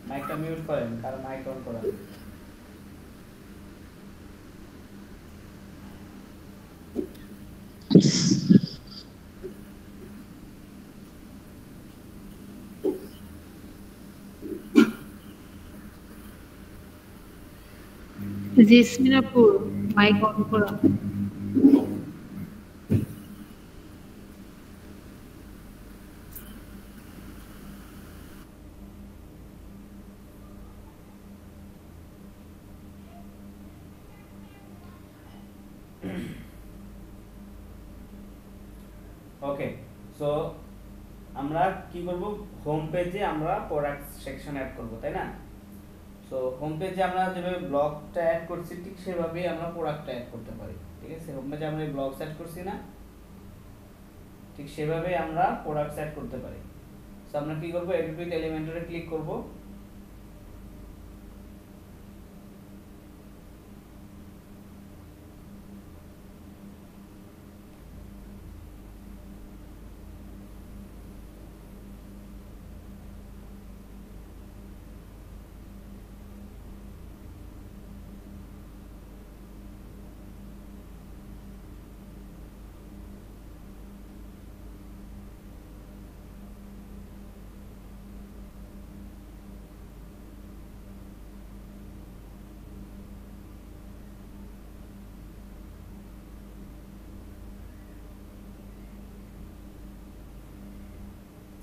মাইকটা মিউট করেন, কারণ মাইক অন করা। জেসমিন আপু মাইক অন করা। ওকে, সো আমরা কি করব, হোম পেজে আমরা প্রোডাক্ট সেকশন অ্যাড করব, তাই না? সো হোম পেজে আমরা যেভাবে ব্লগটা অ্যাড করছি ঠিক সেভাবেই আমরা প্রোডাক্টটা অ্যাড করতে পারি, ঠিক আছে? হোম পেজে আমরা ব্লগ সেট করছি না, ঠিক সেভাবেই আমরা প্রোডাক্ট অ্যাড করতে পারি। সো আমরা কি করব, এডিট উইথ এলিমেন্টরে ক্লিক করব।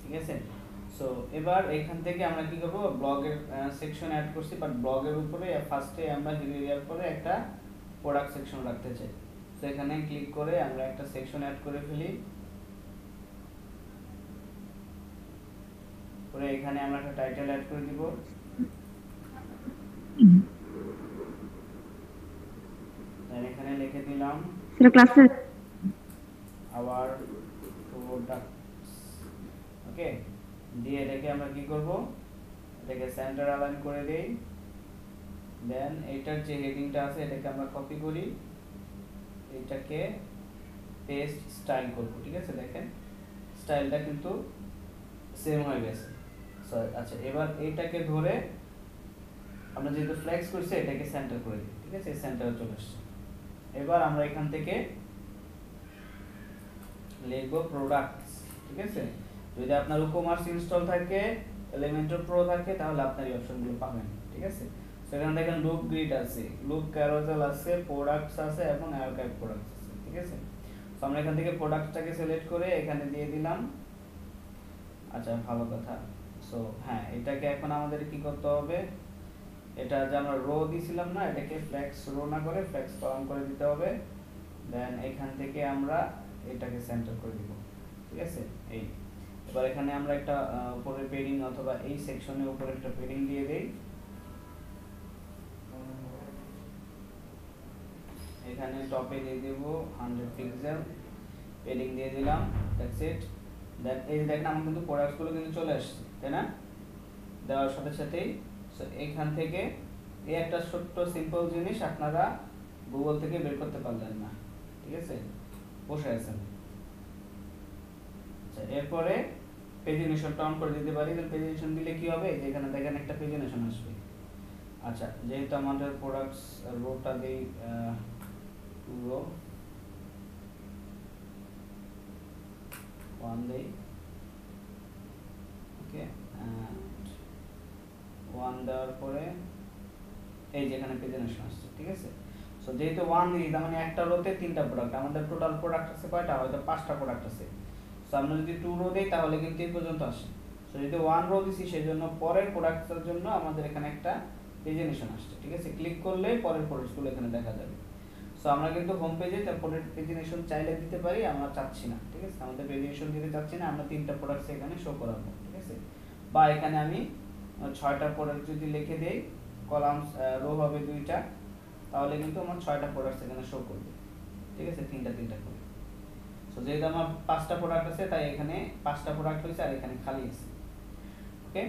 ঠিক আছে, সো এবার এখান থেকে আমরা কি করব, ব্লগের সেকশন অ্যাড করছি, বাট ব্লগের উপরে ফার্স্টে আমরা হিরো এরিয়ার পরে একটা প্রোডাক্ট সেকশন রাখতে চাই। সো এখানে ক্লিক করে আমরা একটা সেকশন অ্যাড করে ফেলি, পরে এখানে আমরা একটা টাইটেল অ্যাড করে দিব, দেন এখানে লিখে দিলাম সেটা ক্লাসে আওয়ার প্রোডাক্টস। ওকে, দিয়ে এটাকে আমরা কি করব, এটাকে সেন্টার অ্যালাইন করে দেই। দেন এটার যে হেডিংটা আছে এটাকে আমরা কপি করি, এটাকে পেস্ট স্টাইল করব, ঠিক আছে? দেখেন স্টাইলটা কিন্তু সেম হয়ে গেছে। সো আচ্ছা, এবার এইটাকে ধরে আমরা যেহেতু ফ্লেক্স করছি এটাকে সেন্টার করে দিই, ঠিক আছে? সেন্টারে চলে আসছে। এবার আমরা এখান থেকে লিখব প্রোডাক্টস, ঠিক আছে? যদি আপনার ই-কমার্স ইনস্টল থাকে, এলিমেন্টর প্রো থাকে, তাহলে আপনার এই অপশনগুলো পাবেন, ঠিক আছে? সো এখানে দেখেন লুক গ্রিড আছে, লুক ক্যারোসেল আছে, প্রোডাক্টস আছে এবং আর্কাইভ প্রোডাক্টস আছে, ঠিক আছে? সো আমরা এখান থেকে প্রোডাক্টসটাকে সিলেক্ট করে এখানে দিয়ে দিলাম। আচ্ছা, ভালো কথা। সো হ্যাঁ, এটাকে এখন আমাদের কি করতে হবে, এটা যে আমরা রো দিছিলাম না, এটাকে ফ্লেক্স রো না করে ফ্লেক্স কলাম করে দিতে হবে। দেন এখান থেকে আমরা এটাকে সেন্টার করে দিব, ঠিক আছে? এই এবার এখানে আমরা একটা উপরে পেডিং অথবা এই সেকশনের উপরে একটা পেডিং দিয়ে দেই। এখানে টপে দিয়ে দেব 100 পিক্সেল, পেডিং দিয়ে দিলাম, দ্যাটস ইট। দেন এই দেখেন আমার কিন্তু প্রোডাক্টসগুলো কিন্তু চলে আসছে, তাই না? দেওয়ার সাথে সাথেই সো এখান থেকে এই একটা ছোট্ট সিম্পল জিনিস আপনারা গুগল থেকে বের করতে পারলেন না, ঠিক আছে? বসে আছেন। আচ্ছা, এরপরে পেজিনেশনটা অন করে দিতে পারি। পেজিনেশন দিলে কি হবে, যে এখানে দেখেন একটা পেজিনেশন আসবে। আচ্ছা, যেহেতু আমাদের প্রোডাক্টস রোটা দেই রো 1 দেই, ওকে, 1 দেওয়ার পরে এই যে এখানে পেজিনেশন আসছে, ঠিক আছে? সো যেহেতু 1 দিই, তার মানে একটা রোতে 3টা প্রোডাক্ট, আমাদের টোটাল প্রোডাক্ট আছে কয়টা, হয়তো 5টা প্রোডাক্ট আছে। সো আমরা যদি 2 রো দেই তাহলে কিন্তু এই পর্যন্ত আসে। সো যদি 1 রো দিছি সেজন্য পরের প্রোডাক্টসের জন্য আমাদের এখানে একটা পেজিনেশন আসছে, ঠিক আছে? ক্লিক করলে পরের প্রোডাক্টসগুলো এখানে দেখা যাবে। সো আমরা কিন্তু হোম পেজে তারপরে পেজিনেশন চাইলে দিতে পারি, আমরা চাচ্ছি না, ঠিক আছে? আমাদের পেজিনেশন দিতে চাচ্ছি না, আমরা 3টা প্রোডাক্টস এখানে শো করাবো, ঠিক আছে? বা এখানে আমি 6টা প্রোডাক্ট যদি লিখে দেই, কলামস রো হবে 2টা, তাহলে কিন্তু আমার 6টা প্রোডাক্টস এখানে শো করবে, ঠিক আছে? 3টা করে। সো যেহেতু আমার 5টা প্রোডাক্ট আছে তাই এখানে 5টা প্রোডাক্ট হয়েছে আর এখানে খালি আছে, ওকে?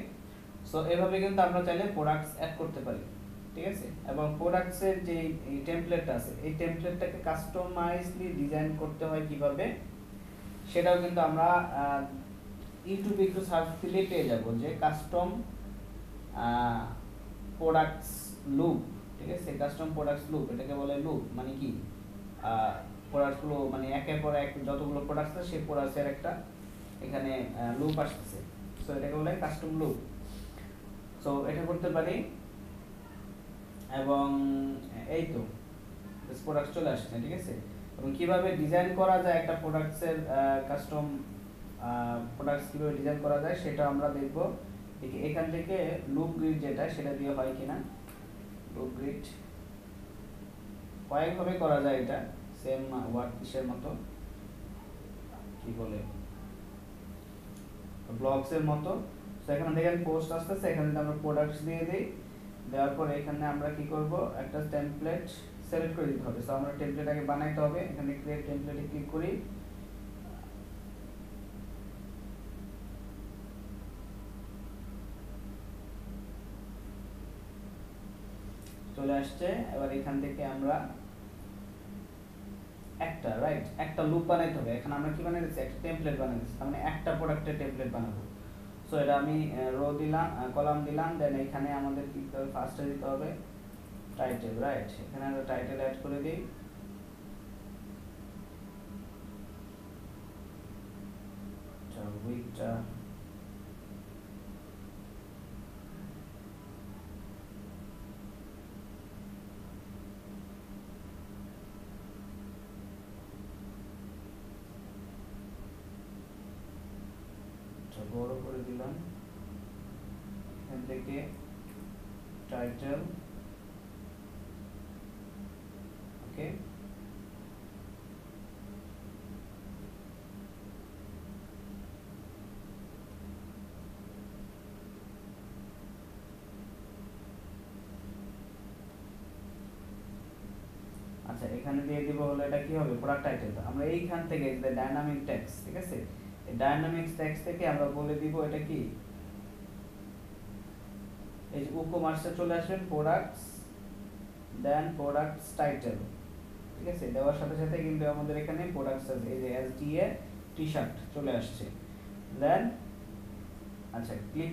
সো এভাবে কিন্তু আমরা চাইলে প্রোডাক্টস অ্যাড করতে পারি, ঠিক আছে? এবং প্রোডাক্টসের যে টেমপ্লেটটা আছে এই টেমপ্লেটটাকে কাস্টমাইজলি ডিজাইন করতে হয় কিভাবে, সেটাও কিন্তু আমরা ইউটিউবে একটু সার্চ দিলে পেয়ে যাব যে কাস্টম প্রোডাক্টস লুপ, ঠিক আছে? কাস্টম প্রোডাক্টস লুপ, এটাকে বলে লুপ। মানে কি, প্রোডাক্টগুলো মানে একের পর এক যতগুলো প্রোডাক্টস আছে সেই প্রোডাক্টসের একটা এখানে লুপ আসতেছে, সো এটাকে বলে কাস্টম লুপ। সো এটা করতে পারি, এবং এই তো প্রোডাক্ট চলে আসছে, ঠিক আছে? এবং কিভাবে ডিজাইন করা যায় একটা প্রোডাক্টসের কাস্টম প্রোডাক্টস কিভাবে ডিজাইন করা যায় সেটা আমরা দেখব। এখান থেকে লুপ গ্রিড যেটা সেটা দিয়ে হয় কিনা। লুপ গ্রিড কয়েকভাবে করা যায়, এটা সেম ওয়ার্কশিটের মতো, কি বলে ব্লগসের মতো। তো এখানে দেখেন পোস্ট আসতেছে, এখানে আমরা প্রোডাক্টস দিয়ে দিই, দেওয়ার পর এখানে আমরা কি করব, একটা টেমপ্লেট সিলেক্ট করে দিতে হবে। সো আমরা টেমপ্লেট আগে বানাইতে হবে, এখানে ক্রিয়েট টেমপ্লেটে ক্লিক করি, চলে আসছে। এবার এখান থেকে আমরা একটা লুপ বানাইতে হবে। এখন আমরা কি বানাইতেছি, একটা টেমপ্লেট বানাইতেছি, তার মানে একটা প্রোডাক্টের টেমপ্লেট বানাবো। সো এটা আমি রো দিলাম, কলাম দিলাম, দেন এখানে আমাদের কি করতে হবে, ফার্স্টে দিতে হবে টাইটেল, রাইট? এখানে আমরা টাইটেল অ্যাড করে দিই, উইকটা বড় করে দিলাম, এখান থেকে টাইটেল, ওকে। আচ্ছা, এখানে দিয়ে দিব হলো, এটা কি হবে, প্রোডাক্ট টাইটেল। আমরা এইখান থেকে যে ডাইনামিক টেক্সট, ঠিক আছে, এই ডাইনামিক টেক্সট থেকে আমরা বলে দিব এটা কি, এই যে ই-কমার্সে চলে আসবেন প্রোডাক্টস, দেন প্রোডাক্টস টাইটেল, ঠিক আছে? দেওয়ার সাথে সাথে কিন্তু আমাদের এখানে প্রোডাক্টস আছে, এই যে এসডিএ টি-শার্ট চলে আসছে। দেন আচ্ছা, ক্লিক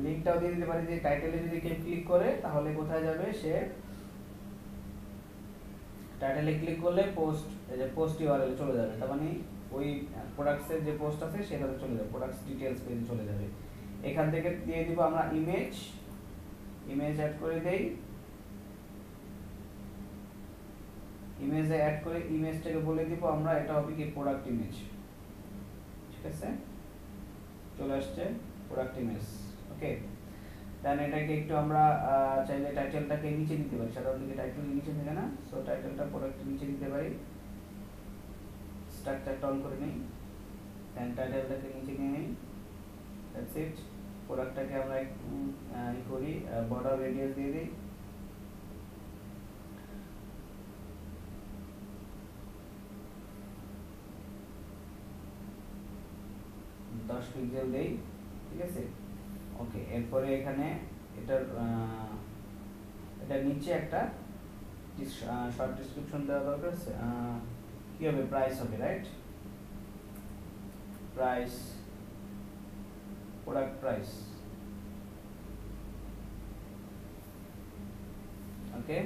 লিংকটাও দিয়ে দিতে পারি, যে টাইটেলে যদি কেউ ক্লিক করে তাহলে কোথায় যাবে, সে টাইটেলে ক্লিক করলে পোস্ট, এই যে পোস্ট ইউআরএল চলে যাবে, তার মানে ওই প্রোডাক্টসের যে পোস্ট আছে সেটাতে চলে যাবে, প্রোডাক্টস ডিটেইলস পেজে চলে যাবে। এখান থেকে দিয়ে দিব আমরা ইমেজ অ্যাড করে দেই, ইমেজে অ্যাড করে ইমেজটাকে বলে দিব আমরা, এটা হবে কি প্রোডাক্ট ইমেজ, ঠিক আছে? চলে আসছে প্রোডাক্ট ইমেজ, ওকে। দেন এটাকে একটু আমরা চাইলে টাইটেলটাকে নিচে দিতে পারি, সাধারণত টাইটেল নিচে থাকে না, সো টাইটেলটা প্রোডাক্ট নিচে দিতে পারি, স্ট্রাকচারটা অন করে নিই, দেন টাইটেলটাকে নিচে নিয়ে নিই, দ্যাটস ইট। প্রোডাক্টটাকে আমরা একটু করি, বর্ডার রেডিয়াস দিয়ে দিই, দশ পিক্সেল দেই, ঠিক আছে, ওকে। এরপরে এখানে এটার নিচে একটা শর্ট ডেসক্রিপশন দেওয়া দরকার আছে, কি হবে, প্রাইস হবে, রাইট? প্রাইস, প্রোডাক্ট প্রাইস, ওকে।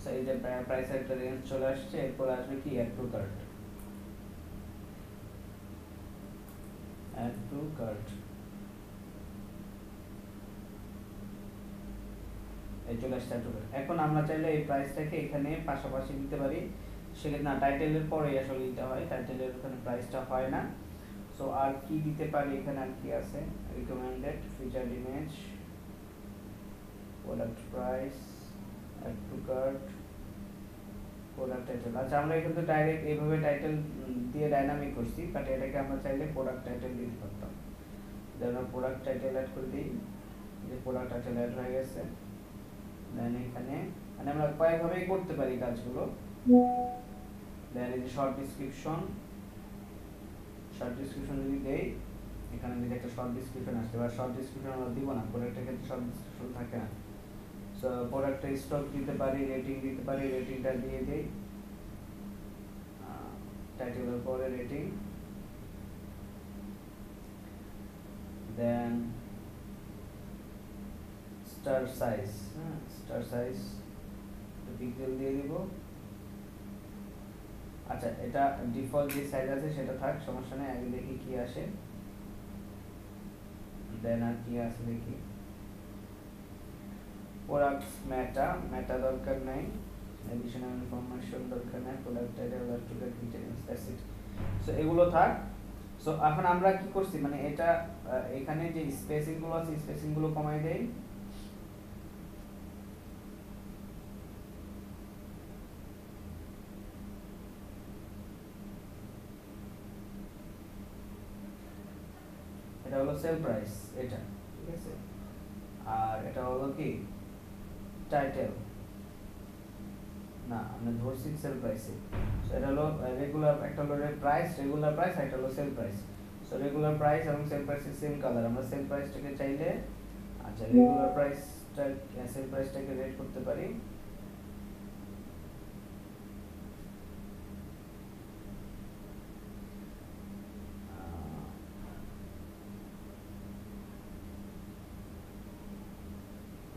সো এই যে প্রাইসের একটা রেঞ্জ চলে আসছে। এরপর আসবে কি, অ্যাড টু কার্ট, এই চলে আসছে অ্যাড টু কার্ট। এখন আমরা চাইলে এই প্রাইসটাকে এখানে পাশাপাশি দিতে পারি, সেক্ষেত্রে না, টাইটেলের পরে আসলে দিতে হয়, টাইটেলের ওখানে প্রাইসটা হয় না। সো আর কি দিতে পারি, এখানে আর কি আছে, recommended, featured image, product price, add to cart, product title. আচ্ছা, আমরা কিন্তু ডাইরেক্ট এইভাবে টাইটেল দিয়ে ডাইনামিক করছি, বাট এটাকে আমরা চাইলে প্রোডাক্ট টাইটেল দিতে পারতাম। যেন প্রোডাক্ট টাইটেল অ্যাড করে দিই, যে প্রোডাক্ট টাইটেল অ্যাড হয়ে গেছে। দেন এখানে মানে আমরা কয়েকভাবেই করতে পারি কাজগুলো। দেন এই যে শর্ট ডেসক্রিপশন যদি দেই, এখানে যদি একটা শর্ট ডেসক্রিপশন আসে, বা শর্ট ডেসক্রিপশন আমরা দিব না, প্রোডাক্টের ক্ষেত্রে শর্ট ডেসক্রিপশন থাকে না। সো প্রোডাক্টের স্টক দিতে পারি, রেটিং দিতে পারি, রেটিংটা দিয়ে দেই, টাইটেলের পরে rating, then star size, star size pixel দিয়ে দিব। আচ্ছা, এটা ডিফল্ট যে সাইজ আছে সেটা থাক, সমস্যা নেই। আগে দেখি কি আসে, দেন আর কি আছে দেখি। প্রোডাক্ট মেটা দরকার নাই, এডিশনাল ইনফরমেশন দরকার নাই, product title, electrical details, that's it. So এগুলো থাক। সো এখন আমরা কি করছি, মানে এটা এখানে যে স্পেসিং গুলো আছে স্পেসিং গুলো কমাই দেই। এটা হলো সেল প্রাইস, এটা ঠিক আছে। আর এটা হলো কি টাইটেল, না আমরা ধরছি সেল প্রাইসে। সো এটা হলো রেগুলার, একটা হলো প্রাইস, রেগুলার প্রাইস, একটা হলো sale price. So regular price এবং সেল প্রাইসের সেম কালার। আমরা সেল প্রাইসটাকে চাইলে, আচ্ছা রেগুলার প্রাইসটা সেল প্রাইসটাকে রেট করতে পারি।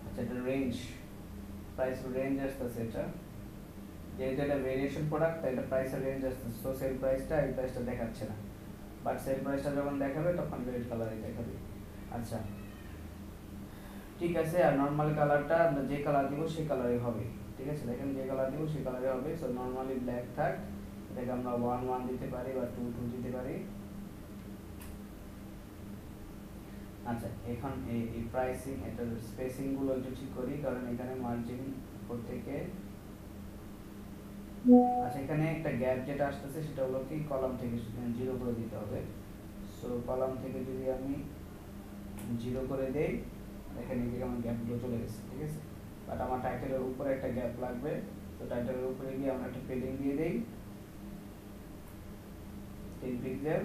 আচ্ছা, এটা রেঞ্জ, প্রাইস রেঞ্জ আসতেছে, এটা যেহেতু এটা ভেরিয়েশন প্রোডাক্ট তাই এটা প্রাইসের রেঞ্জ আসতেছে। সো সেল প্রাইসটা এই প্রাইসটা দেখাচ্ছে না, বাট সেল প্রাইসটা যখন দেখাবে তখন রেড কালারে দেখাবে। আচ্ছা ঠিক আছে। আর নরমাল কালারটা আমরা যে কালার দিব সেই কালারই হবে, ঠিক আছে। দেখেন যে কালার দিব সেই কালারই হবে। সো নরমালি ব্ল্যাক থাক, এটাকে আমরা 1 দিতে পারি বা 2 দিতে পারি। আচ্ছা, এখন এই প্রাইসিং, এটা স্পেসিং গুলো একটু ঠিক করি, কারণ এখানে মার্জিন থেকে, আচ্ছা এখানে একটা গ্যাপ যেটা আসতেছে সেটা হলো কি কলাম থেকে 0 করে দিতে হবে। সো কলাম থেকে যদি আমি 0 করে দেই, দেখেন এই যে আমার গ্যাপগুলো চলে গেছে, ঠিক আছে। বাট আমার টাইটেলের উপরে একটা গ্যাপ লাগবে। তো টাইটেলের উপরে গিয়ে আমরা একটা পেডিং দিয়ে দেই 3 পিক্সেল।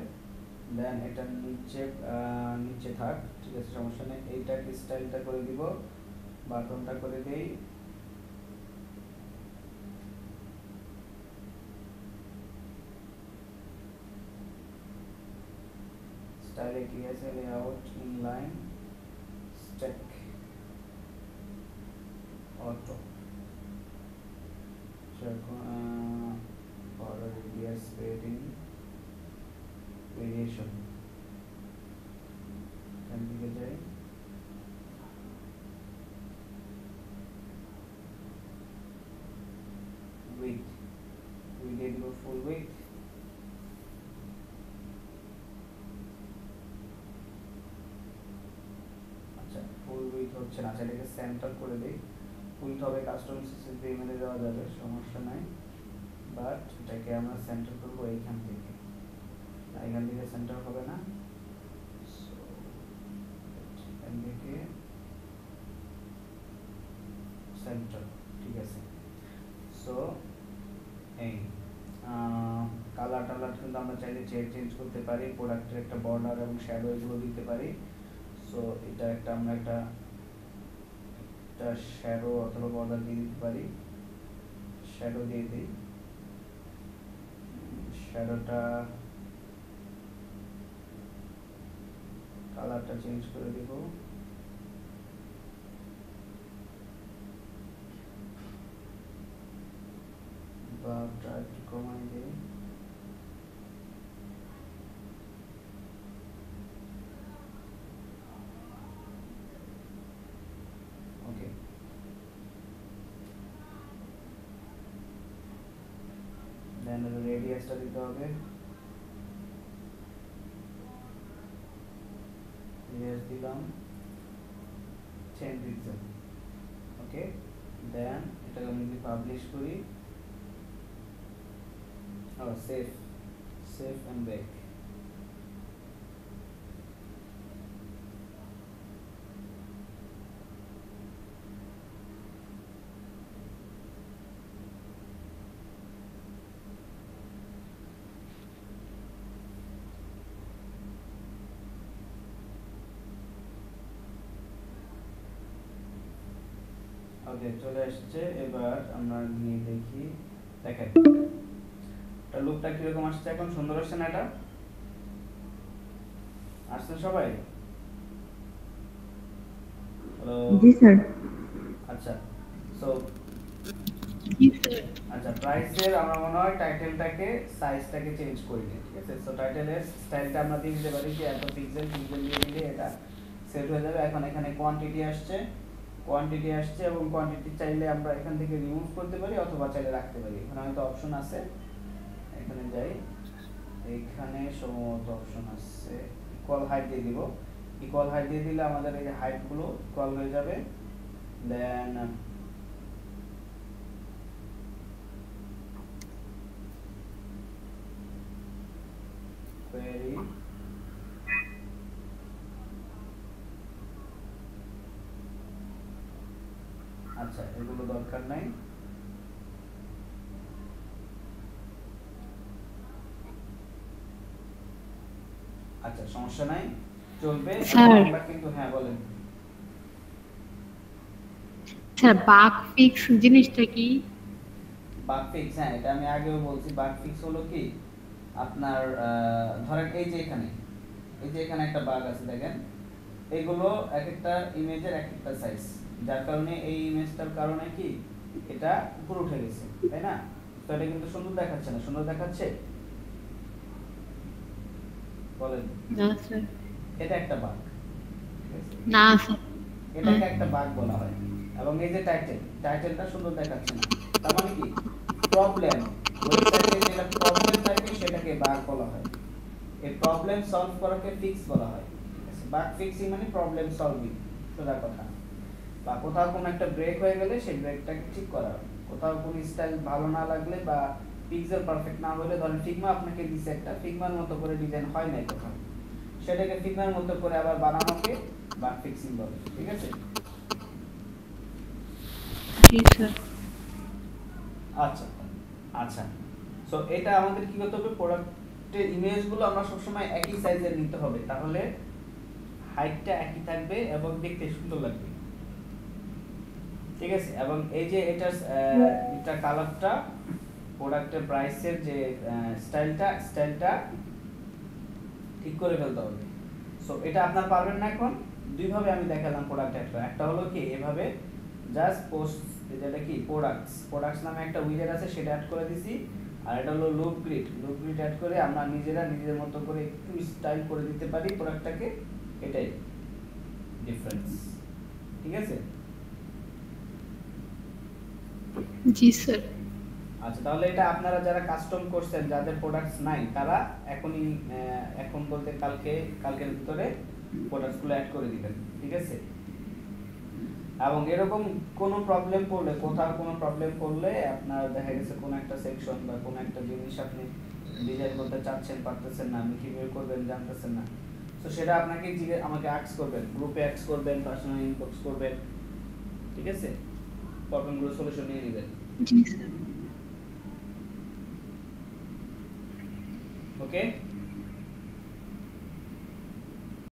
দেন এটা নিচে থাক, ঠিক আছে, সমস্যা নেই। এইটাকে স্টাইলটা করে দিব, বাটনটা করে দেই স্টাইলে কি আছে, layout, inline, stack, auto, border radius, padding, variation, এখান থেকে যাই, width, width দিব full width, আচ্ছা ফুল width হচ্ছে না, আচ্ছা এটাকে সেন্টার করে দেই। width হবে কাস্টম সিসিতে ইমেলে দেওয়া যাবে, সমস্যা নাই। বাট এটাকে আমরা সেন্টার করব এইখান থেকে, এখান থেকে সেন্টার হবে না। সো এখান থেকে সেন্টার, ঠিক আছে। সো এই কালার টালার কিন্তু আমরা চাইলে চেঞ্জ করতে পারি, প্রোডাক্টের একটা বর্ডার এবং শ্যাডো এগুলো দিতে পারি। সো এটা একটা আমরা একটা শ্যাডো অথবা বর্ডার দিয়ে দিতে পারি। শ্যাডো দিয়ে দিই, শ্যাডোটা কালারটা চেঞ্জ করে দিব, বা একটু কমাই দিই। ওকে, দেন রেডিয়াসটা দিতে হবে, রেডিয়াস দিলাম 10 পিক্সেল। ওকে, দেন এটাকে আমি যদি পাবলিশ করি, সেভ এন্ড ব্যাক। ওকে, চলে আসছে। এবার আমরা নিয়ে দেখি, দেখেন এটা লুকটা কিরকম আসছে, এখন সুন্দর আসছে না? এটা আসছে সবাই? হ্যালো। জি স্যার। আচ্ছা, সো জি স্যার। আচ্ছা, প্রাইসের আমরা মনে হয় টাইটেলটাকে সাইজটাকে চেঞ্জ করি না, ঠিক আছে। সো টাইটেলের স্টাইলটা আমরা দিয়ে দিতে পারি যে এত পিক্সেল পিক্সেল দিয়ে দিলে এটা সেট হয়ে যাবে। এখন এখানে কোয়ান্টিটি আসছে এবং কোয়ান্টিটি চাইলে আমরা এখান থেকে রিমুভ করতে পারি অথবা চাইলে রাখতে পারি। এখানে হয়তো অপশন আছে, এখানে যাই, এখানে সম্ভবত অপশন আছে ইকুয়াল হাইট দিয়ে দিব। ইকুয়াল হাইট দিয়ে দিলে আমাদের এই যে হাইটগুলো ইকুয়াল হয়ে যাবে। দেন query আচ্ছা, এগুলো দরকার নাই। আচ্ছা, সমস্যা নাই, চলবে। স্যার। আমরা কিন্তু হ্যাঁ বলেন। স্যার বাগ ফিক্স জিনিসটা কি? বাগ ফিক্স, হ্যাঁ এটা আমি আগেও বলছি। বাগ ফিক্স হলো কি আপনার ধরেন এই যে এখানে একটা বাগ আছে দেখেন, এগুলো এক একটা ইমেজের এক একটা সাইজ, যার কারণে এই ইমেজটার কারণে কি এটা উপরে উঠে গেছে, তাই না? তো এটা কিন্তু সুন্দর দেখাচ্ছে না। সুন্দর দেখাচ্ছে বলেন? না স্যার। এটা একটা বাগ, না স্যার। এটাকে একটা বাগ বলা হয়। এবং এই যে টাইটেলটা সুন্দর দেখাচ্ছে না, তার মানে কি প্রবলেম, ওয়েবসাইটে যেটা প্রবলেম থাকে সেটাকে বাগ বলা হয়। এই প্রবলেম সলভ করাকে ফিক্স বলা হয়, ঠিক আছে। বাগ ফিক্সিং মানে প্রবলেম সলভিং, সোজা কথা। বা কোথাও কোনো একটা ব্রেক হয়ে গেলে সেই ব্রেকটাকে ঠিক করা, কোথাও কোনো স্টাইল ভালো না লাগলে বা পিক্সেল পারফেক্ট না হলে, ধরেন ফিগমা আপনাকে দিছে একটা, ফিগমার মতো করে ডিজাইন হয় নাই কোথাও, সেটাকে ফিগমার মতো করে আবার বানানোকে বাগ ফিক্সিং বলে, ঠিক আছে। জি স্যার। আচ্ছা আচ্ছা, সো এটা আমাদের কি করতে হবে, প্রোডাক্টের ইমেজগুলো আমরা সবসময় একই সাইজের নিতে হবে, তাহলে হাইটটা একই থাকবে এবং দেখতে সুন্দর লাগবে, ঠিক আছে। এবং এই যে এটা কালারটা, প্রোডাক্টের প্রাইসের যে স্টাইলটা ঠিক করে ফেলতে হবে। সো এটা আপনার পারবেন না। এখন দুইভাবে আমি দেখালাম প্রোডাক্ট। একটা হলো কি এভাবে জাস্ট পোস্ট, যেটা কি প্রোডাক্টস নামে একটা উইজেট আছে সেটা অ্যাড করে দিছি। আর এটা হলো লুপ গ্রিড অ্যাড করে আমরা নিজেদের মতো করে একটু স্টাইল করে দিতে পারি প্রোডাক্টটাকে, এটাই ডিফারেন্স, ঠিক আছে। জি স্যার। আচ্ছা, তাহলে এটা আপনারা যারা কাস্টম করছেন, যাদের প্রোডাক্টস নাই, তারা এখন বলতে কালকের ভিতরে প্রোডাক্টসগুলো অ্যাড করে দিবেন, ঠিক আছে। এবং এরকম কোনো প্রবলেম পড়লে, কোথাও কোনো প্রবলেম পড়লে, আপনার দেখা গেছে কোনো একটা সেকশন বা কোনো একটা জিনিস আপনি ডিজাইন করতে চাচ্ছেন, পারতেছেন না, আপনি কিভাবে করবেন জানতেছেন না, তো সেটা আপনাকে আমাকে আস্ক করবেন, গ্রুপে আস্ক করবেন, পার্সোনাল ইনবক্স করবেন, ঠিক আছে। প্রবলেমগুলো সলিউশন নিয়ে নেবেন। জি স্যার। ওকে।